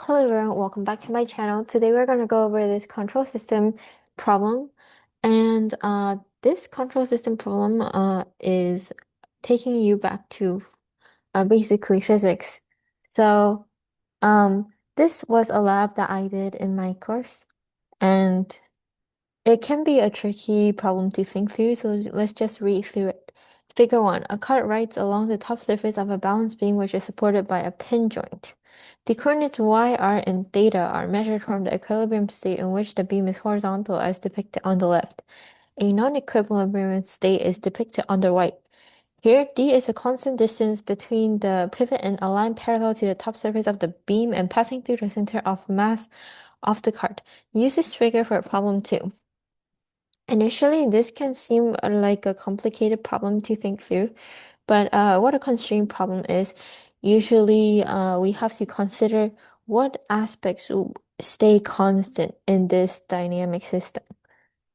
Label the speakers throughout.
Speaker 1: Hello everyone, welcome back to my channel. Today we're going to go over this control system problem. And this control system problem is taking you back to basically physics. So this was a lab that I did in my course, and it can be a tricky problem to think through, so let's just read through it. Figure 1. A cart rides along the top surface of a balance beam which is supported by a pin joint. The coordinates y, r, and theta are measured from the equilibrium state in which the beam is horizontal as depicted on the left. A non-equilibrium state is depicted on the right. Here, d is a constant distance between the pivot and a line parallel to the top surface of the beam and passing through the center of mass of the cart. Use this figure for problem 2. Initially, this can seem like a complicated problem to think through, but what a constraint problem is, usually we have to consider what aspects will stay constant in this dynamic system.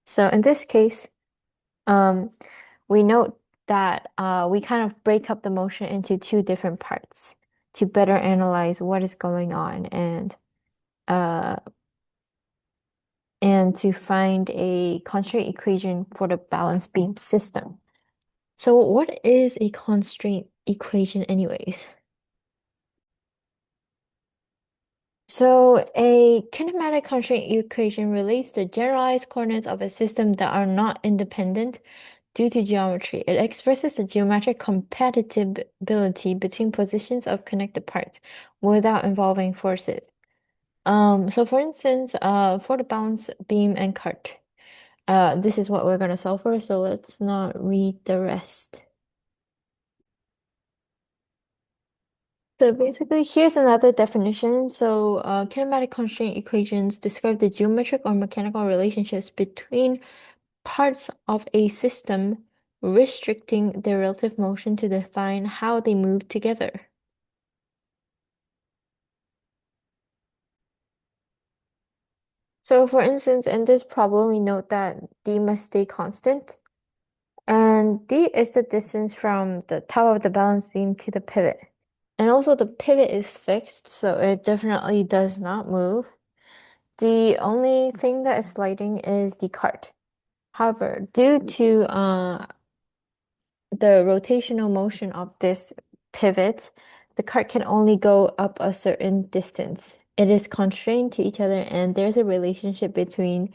Speaker 1: So in this case, um, we note that we kind of break up the motion into two different parts to better analyze what is going on uh, and to find a constraint equation for the balance beam system. So what is a constraint equation anyways? So a kinematic constraint equation relates the generalized coordinates of a system that are not independent due to geometry. It expresses the geometric compatibility between positions of connected parts without involving forces. So for instance, for the balance beam and cart, this is what we're gonna solve for, so let's not read the rest. So basically, here's another definition. So, kinematic constraint equations describe the geometric or mechanical relationships between parts of a system, restricting their relative motion to define how they move together. So, for instance, in this problem, we note that d must stay constant, and d is the distance from the top of the balance beam to the pivot. And also, the pivot is fixed, so it definitely does not move. The only thing that is sliding is the cart. However, due to the rotational motion of this pivot, the cart can only go up a certain distance. It is constrained to each other, and there's a relationship between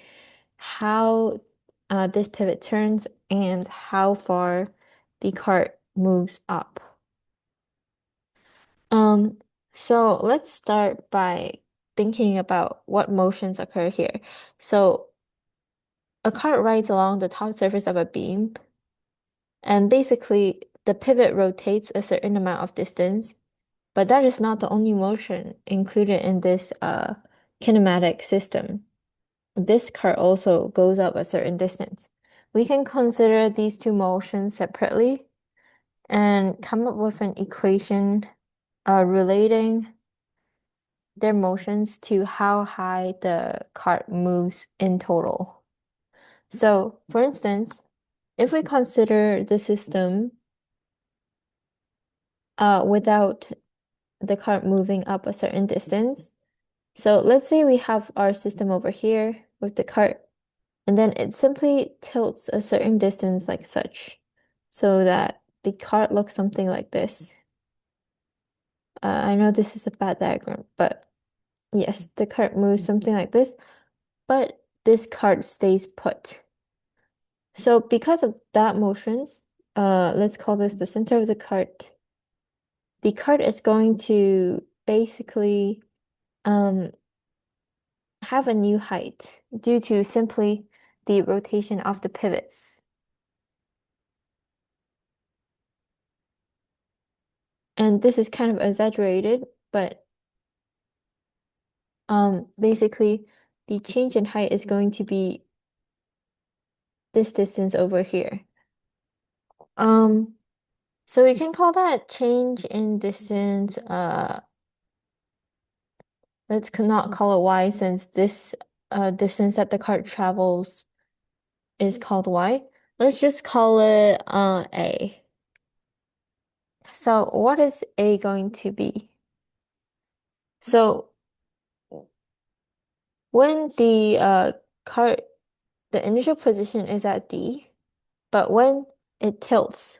Speaker 1: how this pivot turns and how far the cart moves up. Um, so let's start by thinking about what motions occur here. So a cart rides along the top surface of a beam, and basically the pivot rotates a certain amount of distance, but that is not the only motion included in this kinematic system. This cart also goes up a certain distance. We can consider these two motions separately and come up with an equation relating their motions to how high the cart moves in total. So, for instance, if we consider the system without the cart moving up a certain distance, so let's say we have our system over here with the cart, and then it simply tilts a certain distance like such, so that the cart looks something like this. I know this is a bad diagram, but yes, the cart moves something like this, but this cart stays put. So because of that motion, let's call this the center of the cart. The cart is going to basically um, have a new height due to simply the rotation of the pivots. And this is kind of exaggerated, but basically the change in height is going to be this distance over here. Um, so we can call that change in distance, let's not call it y since this distance that the cart travels is called y. Let's just call it a. So what is a going to be? So When the cart, the initial position is at D, but when it tilts,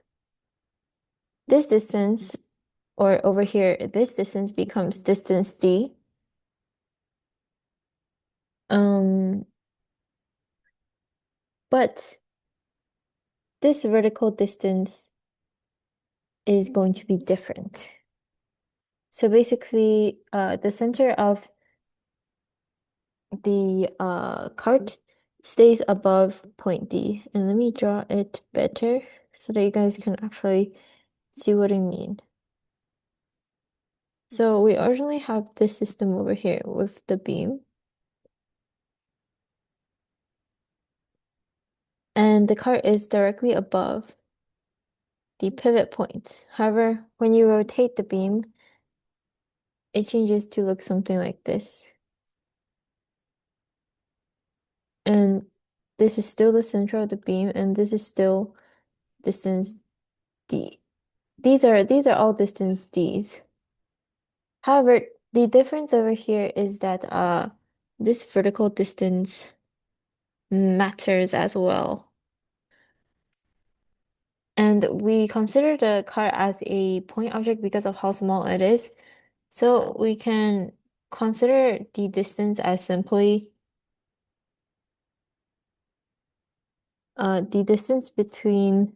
Speaker 1: this distance, or over here, this distance becomes distance D. Um, but this vertical distance is going to be different. So basically, the center of the cart stays above point D. And let me draw it better so that you guys can actually see what I mean. So we originally have this system over here with the beam. And the cart is directly above the pivot point. However, when you rotate the beam, it changes to look something like this. And this is still the center of the beam, and this is still distance D. These are all distance Ds. However, the difference over here is that this vertical distance matters as well. And we consider the cart as a point object because of how small it is. So we can consider the distance as simply the distance between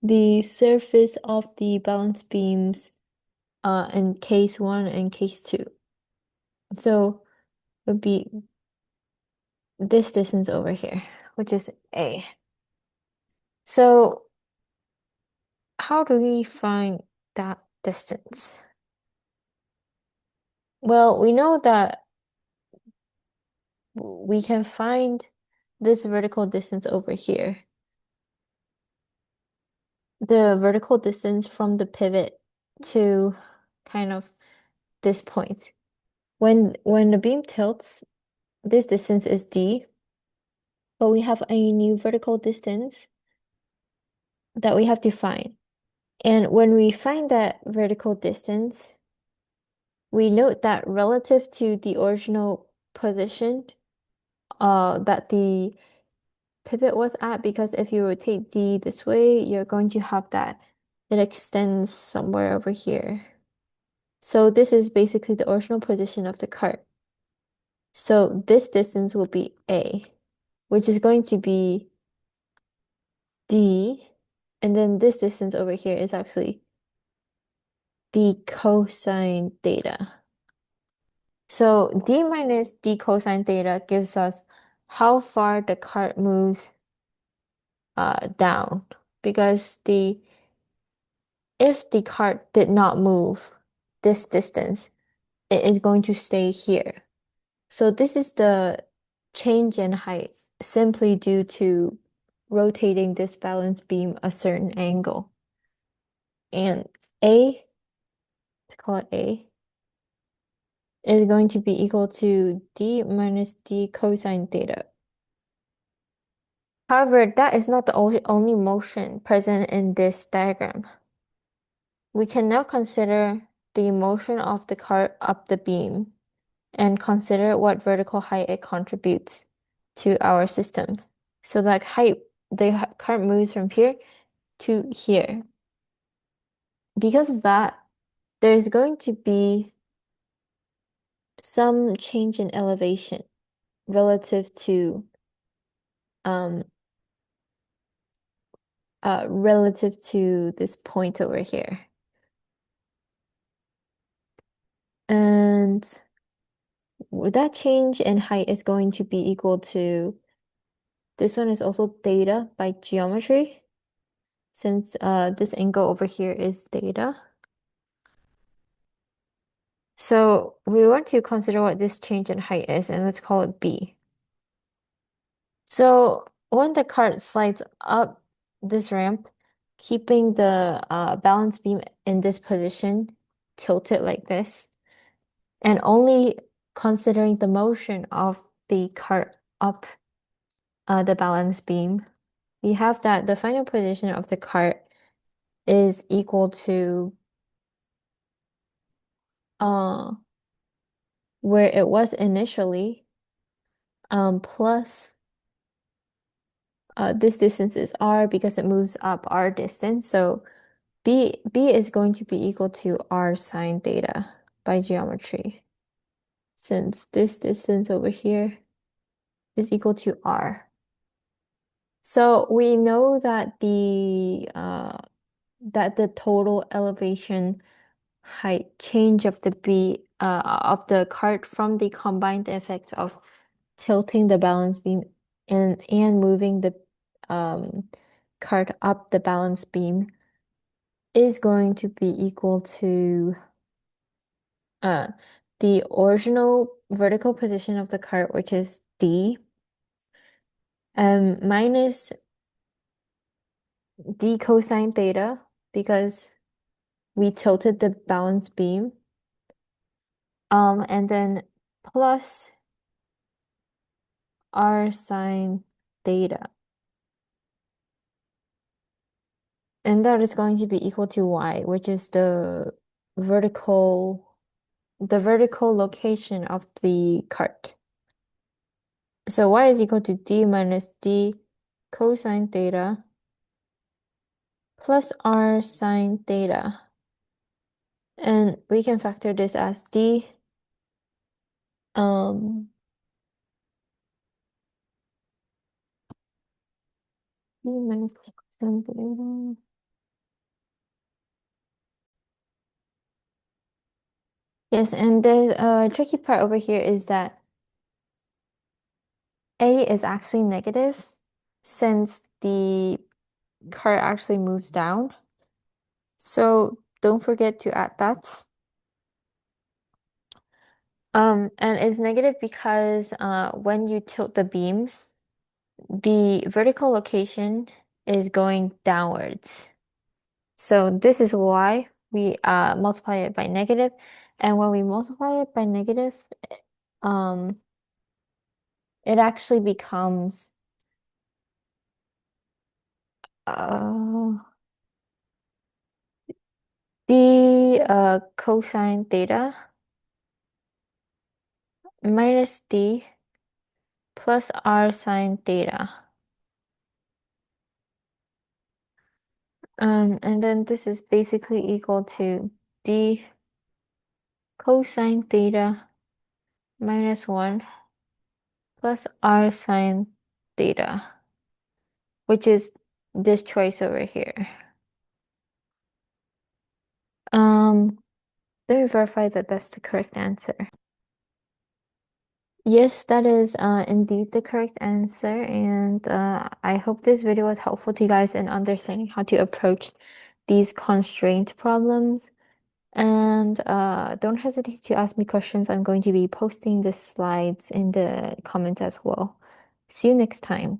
Speaker 1: the surface of the balance beams in case 1 and case 2. So it would be this distance over here, which is A. So how do we find that distance? Well, we know that we can find this vertical distance over here. The vertical distance from the pivot to kind of this point. When the beam tilts, this distance is D, but we have a new vertical distance that we have to find. And when we find that vertical distance, we note that relative to the original position that the pivot was at, because if you rotate D this way, you're going to have that it extends somewhere over here. So this is basically the original position of the cart. So this distance will be A, which is going to be D, and then this distance over here is actually the cosine theta. So D minus D cosine theta gives us how far the cart moves down, because if the cart did not move this distance, it is going to stay here. So this is the change in height simply due to rotating this balance beam a certain angle. And A, let's call it A, is going to be equal to D minus D cosine theta. However, that is not the only motion present in this diagram. We can now consider the motion of the cart up the beam and consider what vertical height it contributes to our system. So like the cart moves from here to here. Because of that, there's going to be some change in elevation relative to um relative to this point over here. And that change in height is going to be equal to, this one is also theta by geometry, since this angle over here is theta. So we want to consider what this change in height is, and let's call it B. So when the cart slides up this ramp, keeping the balance beam in this position, tilted like this, and only considering the motion of the cart up the balance beam, we have that the final position of the cart is equal to uh where it was initially, plus this distance is r because it moves up r distance. So B is going to be equal to r sine theta by geometry, since this distance over here is equal to r. So we know that the total elevation height change of the cart from the combined effects of tilting the balance beam and moving the um, cart up the balance beam is going to be equal to uh, the original vertical position of the cart, which is D, minus D cosine theta, because we tilted the balance beam, and then plus R sine theta. And that is going to be equal to Y, which is vertical, the vertical location of the cart. So Y is equal to D minus D cosine theta plus R sine theta. And we can factor this as D um D minus D cosine theta. Yes, and there's a tricky part over here is that A is actually negative since the cart actually moves down. So don't forget to add that. And it's negative because when you tilt the beam, the vertical location is going downwards. So this is why we multiply it by negative. And when we multiply it by negative, um, it actually becomes uh, d cosine theta minus d plus r sine theta. And then this is basically equal to d cosine theta minus 1 plus r sine theta, which is this choice over here. Um, Let me verify that that's the correct answer. Yes, that is indeed the correct answer, and I hope this video was helpful to you guys in understanding how to approach these constraint problems. And don't hesitate to ask me questions. I'm going to be posting the slides in the comments as well. See you next time.